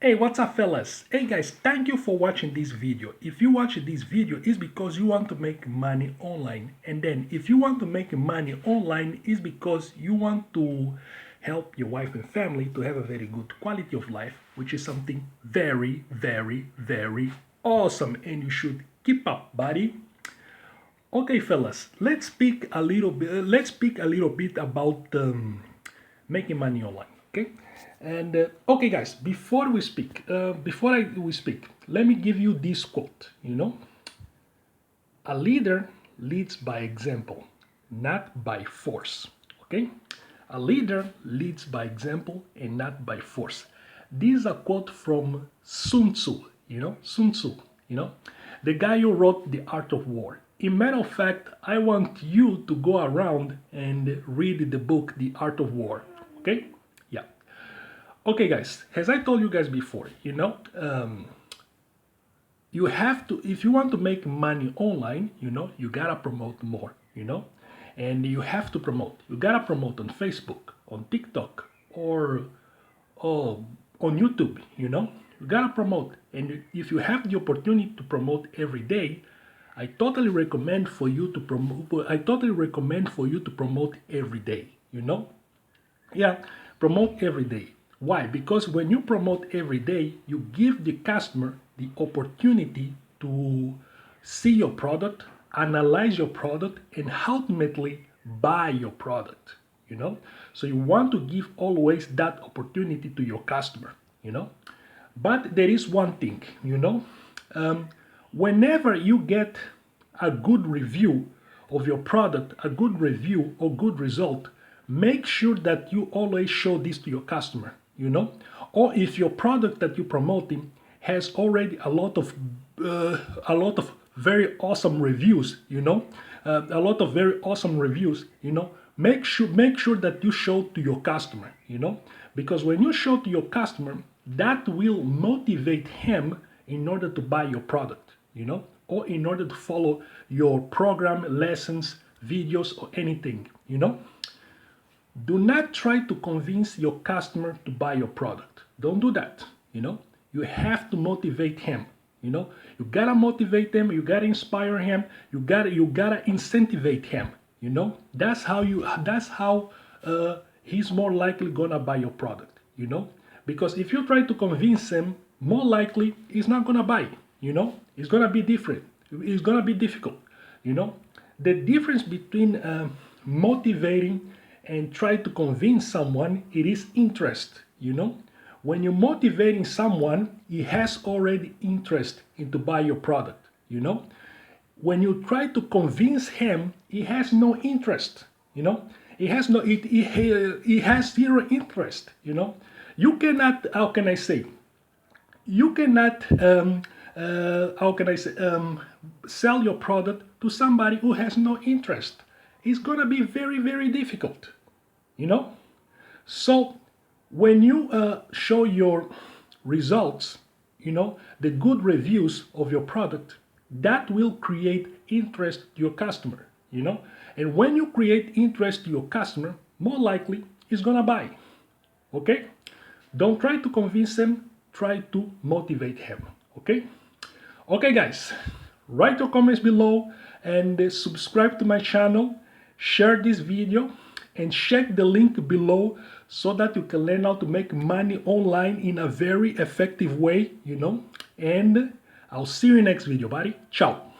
Hey, what's up, fellas? Hey guys, thank you for watching this video. If you watch this video, it's because you want to make money online. And then if you want to make money online, it's because you want to help your wife and family to have a very good quality of life, which is something very, very, very awesome. And you should keep up, buddy. Okay, fellas, let's speak a little bit about making money online. Okay, and okay, guys, before we speak, let me give you this quote. A leader leads by example, not by force. Okay, a leader leads by example and not by force. This is a quote from Sun Tzu. Sun Tzu. You know, the guy who wrote The Art of War. In matter of fact, I want you to go around and read the book The Art of War. Okay? Yeah. Okay, guys. As I told you guys before, you have to, if you want to make money online, you gotta promote more. And you have to promote. You gotta promote on Facebook, on TikTok, or on YouTube. You gotta promote. And if you have the opportunity to promote every day, I totally recommend for you to promote. I totally recommend for you to promote every day. Yeah, promote every day. Why? Because when you promote every day, you give the customer the opportunity to see your product, analyze your product, and ultimately buy your product. So you want to give always that opportunity to your customer. But there is one thing. Whenever you get a good review of your product, a good review or good result, make sure that you always show this to your customer. Or if your product that you're promoting has already a lot of very awesome reviews, a lot of very awesome reviews, make sure that you show to your customer, because when you show to your customer, that will motivate him in order to buy your product, or in order to follow your program, lessons, videos, or anything. Do not try to convince your customer to buy your product. Don't do that. You have to motivate him. You gotta motivate him. You gotta inspire him. You gotta incentivize him. That's how he's more likely gonna buy your product. Because if you try to convince him, more likely he's not gonna buy. It's gonna be different. It's gonna be difficult. The difference between motivating and try to convince someone, it is interest. When you're motivating someone, he has already interest in to buy your product. When you try to convince him, he has no interest. He has zero interest. You cannot, how can I say, you cannot how can I say, sell your product to somebody who has no interest. It's gonna be very, very difficult. you know so when you show your results, the good reviews of your product, that will create interest to your customer. And when you create interest to your customer, more likely he's gonna buy. Okay, don't try to convince him, try to motivate him. Okay, guys, write your comments below and subscribe to my channel, share this video, and check the link below so that you can learn how to make money online in a very effective way. And I'll see you in the next video, buddy. Ciao.